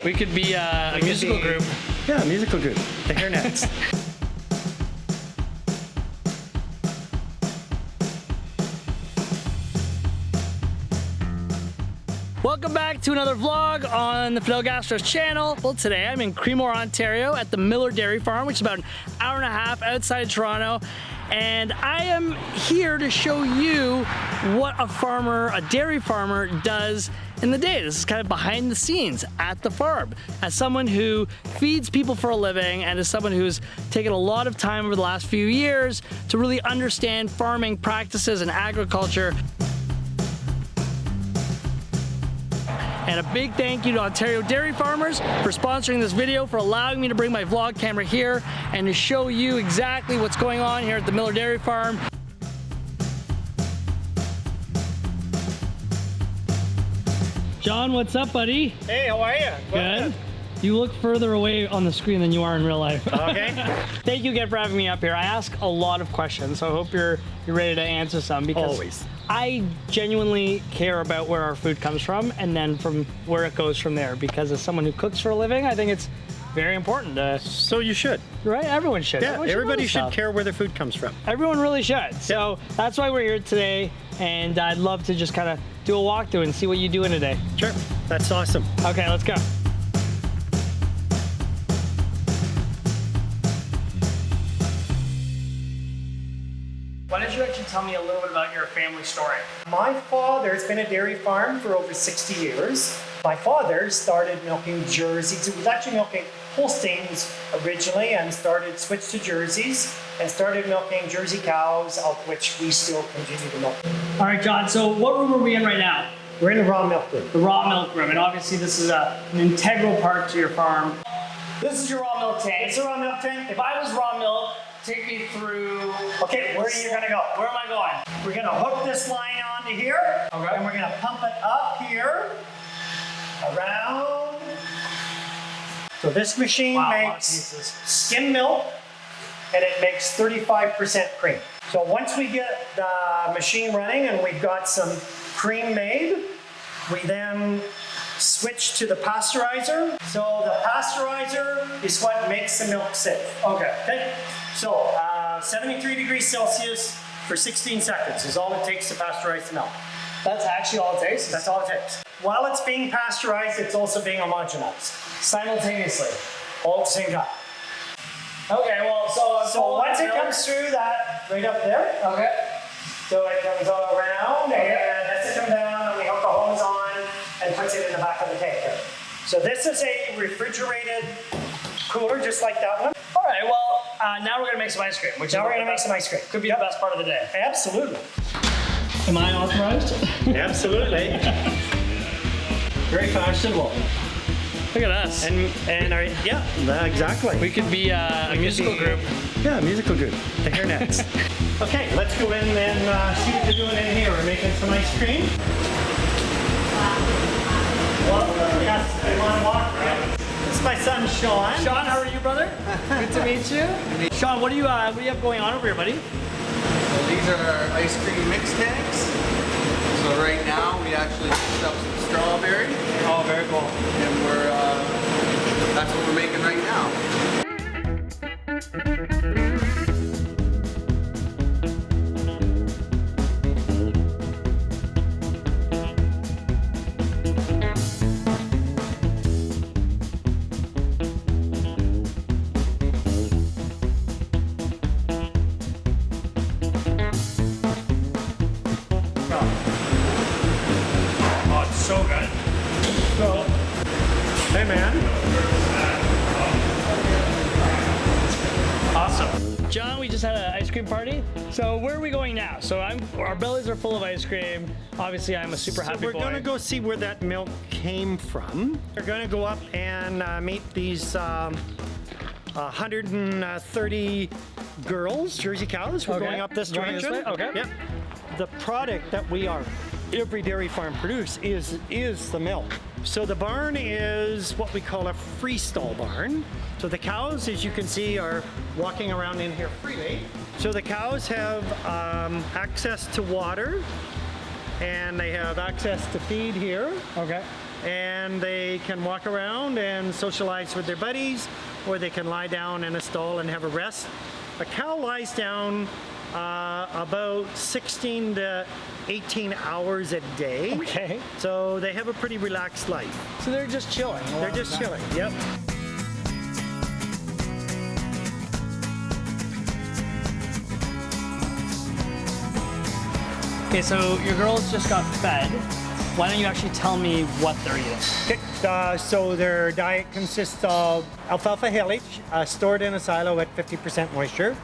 We could be a musical group. Yeah, a musical group. The Hairnets. Welcome back to another vlog on the Fidel Gastro's channel. Well, today I'm in Creemore, Ontario at the Miller Dairy Farm, which is about an hour and a half outside Toronto. And I am here to show you what a dairy farmer does in the day. This is kind of behind the scenes at the farm. As someone who feeds people for a living and as someone who's taken a lot of time over the last few years to really understand farming practices and agriculture. And a big thank you to Ontario Dairy Farmers for sponsoring this video, for allowing me to bring my vlog camera here and to show you exactly what's going on here at the Miller Dairy Farm. John, what's up, buddy? Hey, how are you? Good. You look further away on the screen than you are in real life. Okay. Thank you again for having me up here. I ask a lot of questions, so I hope you're ready to answer some, because Always. I genuinely care about where our food comes from and then from where it goes from there, because as someone who cooks for a living, I think it's very important to... So you should. Right? Everyone should. Yeah, everybody should care where their food comes from. Everyone really should. So that's why we're here today, and I'd love to just kind of do a walkthrough and see what you do in a day. Sure. That's awesome. Okay, let's go. Why don't you actually tell me a little bit about your family story? My father's been a dairy farm for over 60 years. My father started milking Jerseys. He was actually milking Holsteins originally and switched to Jerseys and started milking Jersey cows, of which we still continue to milk. All right, John, so what room are we in right now? We're in the raw milk room. The raw milk room, and obviously this is an integral part to your farm. This is your raw milk tank. It's a raw milk tank. If I was raw milk, take me through... Okay, where are you gonna go? Where am I going? We're gonna hook this line onto here, Okay. and we're gonna pump it up here, around. So this machine makes skim milk, and it makes 35% cream. So once we get the machine running and we've got some cream made, we then switch to the pasteurizer. So the pasteurizer is what makes the milk safe. Okay. So 73 degrees Celsius for 16 seconds is all it takes to pasteurize the milk. That's actually all it takes? That's all it takes. While it's being pasteurized, it's also being homogenized. Simultaneously? All at the same time. Okay, well, So once it comes through that, right up there, Okay. so it comes all around, and lets it come down, and we hook the hose on, and puts it in the back of the tank here. So this is a refrigerated cooler, just like that one. All right, well, now we're gonna make some ice cream, which Now we're gonna make some ice cream. could be the best part of the day. Absolutely. Am I authorized? Absolutely. Very fashionable. Look at us. And our, yeah, exactly. We could be a musical group. Yeah, a musical group. The Hairnets. Okay, let's go in and see what they're doing in here. We're making some ice cream. Well, yes, I want to walk around. This is my son, Sean. Sean, how are you, brother? Good to meet you. Sean, what do you have going on over here, buddy? So these are our ice cream mix tanks. So right now we actually mixed up some strawberry. Oh, very cool. And that's what we're making right now. Oh, it's so good. So, hey man. Awesome. John, we just had an ice cream party. So where are we going now? So our bellies are full of ice cream. Obviously, I'm a super happy boy. We're gonna go see where that milk came from. We're gonna go up and meet these 130 girls, Jersey cows. We're going up this Going this direction. way? Okay. Yep. The product that every dairy farm produce is the milk. So the barn is what we call a freestall barn. So the cows, as you can see, are walking around in here freely. So the cows have access to water, and they have access to feed here. Okay. and they can walk around and socialize with their buddies, or they can lie down in a stall and have a rest. A cow lies down about 16 to 18 hours a day. Okay. So they have a pretty relaxed life. So they're just chilling. They're just chilling, yep. Okay, so your girls just got fed. Why don't you actually tell me what they're eating? Okay, so their diet consists of alfalfa haylage stored in a silo at 50% moisture.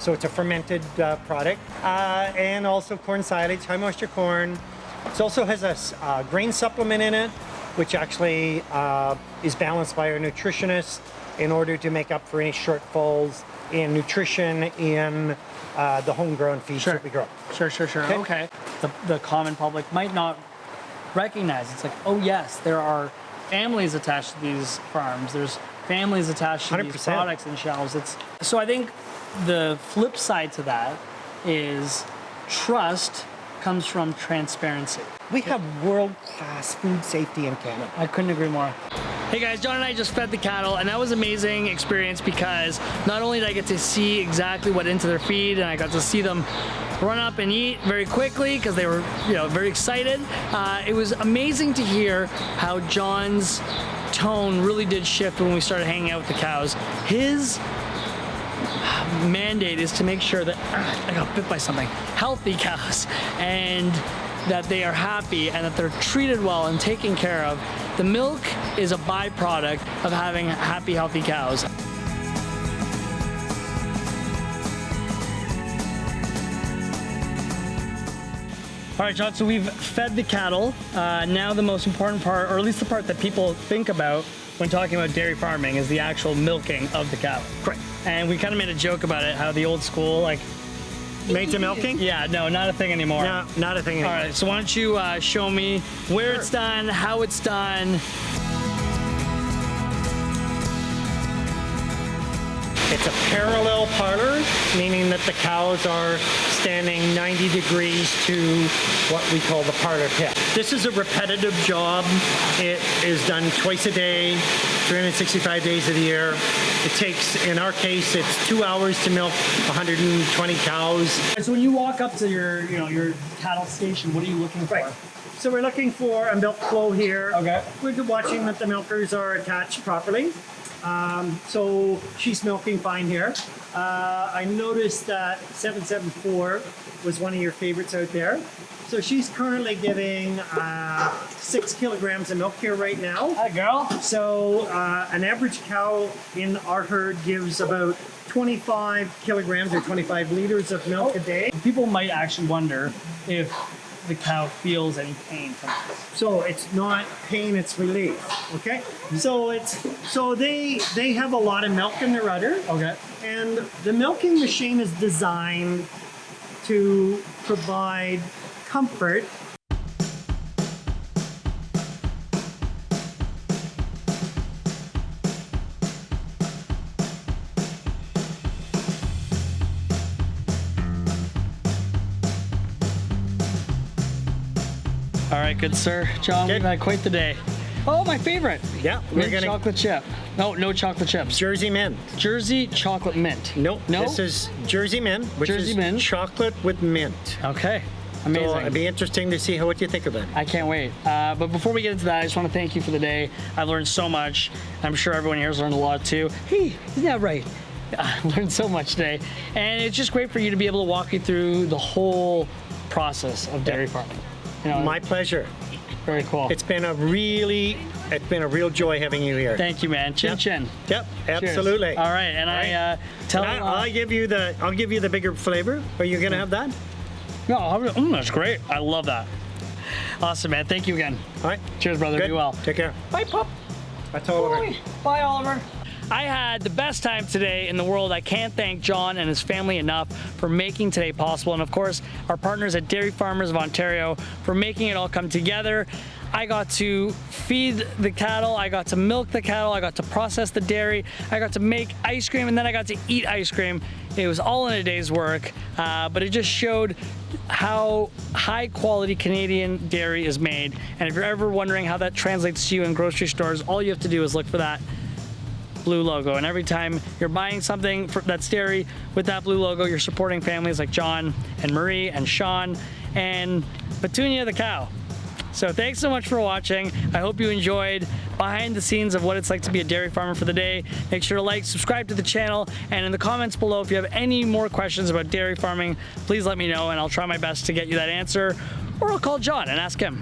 So it's a fermented product. And also corn silage, high moisture corn. It also has a grain supplement in it, which actually is balanced by our nutritionist in order to make up for any shortfalls in nutrition in the homegrown feeds that we grow. Sure. Okay. The common public might not recognize. It's like, oh yes, there are families attached to these farms. There's families attached to 100%. these products and shelves. So I think the flip side to that is trust comes from transparency. We have world-class food safety in Canada. I couldn't agree more. Hey guys, John and I just fed the cattle, and that was an amazing experience because not only did I get to see exactly what into their feed, and I got to see them run up and eat very quickly because they were, very excited. It was amazing to hear how John's tone really did shift when we started hanging out with the cows. His mandate is to make sure that I got bit by something. Healthy cows, and that they are happy and that they're treated well and taken care of. The milk is a byproduct of having happy, healthy cows. All right, John, so we've fed the cattle. Now the most important part, or at least the part that people think about when talking about dairy farming, is the actual milking of the cow. Correct. And we kind of made a joke about it, how the old school, like, Made to milking? yeah, no, not a thing anymore. No, not a thing anymore. All right, so why don't you show me where it's done, how it's done. It's a parallel parlor, meaning that the cows are standing 90 degrees to what we call the parlor pit. This is a repetitive job. It is done twice a day, 365 days of the year. It takes, in our case, it's 2 hours to milk 120 cows. So when you walk up to your cattle station, what are you looking for? Right. So we're looking for a milk flow here. Okay. We're watching that the milkers are attached properly. So she's milking fine here. I noticed that 774 was one of your favorites out there. So she's currently giving 6 kilograms of milk here right now. Hi, girl. So an average cow in our herd gives about 25 kilograms or 25 liters of milk a day. People might actually wonder if the cow feels any pain from this. So it's not pain, it's relief. Okay? So they have a lot of milk in their udder. Okay. And the milking machine is designed to provide comfort. All right, good sir. John, we've had quite the day. Oh, my favorite. Yeah, Mint chocolate chip. No chocolate chips. Jersey mint. Jersey chocolate mint. Nope. No? This is Jersey mint, which Jersey is mint. chocolate with mint. Okay. Amazing. So it'd be interesting to see what you think of it. I can't wait. But before we get into that, I just want to thank you for the day. I've learned so much. I'm sure everyone here has learned a lot too. Hey, isn't that right? I learned so much today. And it's just great for you to be able to walk you through the whole process of dairy farming. My pleasure. Very cool. It's been a real joy having you here. Thank you, man. Chin chin. Yep, absolutely. Cheers. All right, and I tell. I'll give you the bigger flavor. Are you gonna have that? No, that's great. I love that. Awesome, man. Thank you again. All right. Cheers, brother. Good. Be well. Take care. Bye, pup. That's Oliver. Bye, Oliver. I had the best time today in the world. I can't thank John and his family enough for making today possible. And of course, our partners at Dairy Farmers of Ontario for making it all come together. I got to feed the cattle, I got to milk the cattle, I got to process the dairy, I got to make ice cream, and then I got to eat ice cream. It was all in a day's work, but it just showed how high quality Canadian dairy is made. And if you're ever wondering how that translates to you in grocery stores, all you have to do is look for that blue logo. And every time you're buying something that's dairy with that blue logo, you're supporting families like John and Marie and Sean and Petunia the cow. So thanks so much for watching. I hope you enjoyed behind the scenes of what it's like to be a dairy farmer for the day. Make sure to like, subscribe to the channel, and in the comments below, if you have any more questions about dairy farming, please let me know and I'll try my best to get you that answer, or I'll call John and ask him.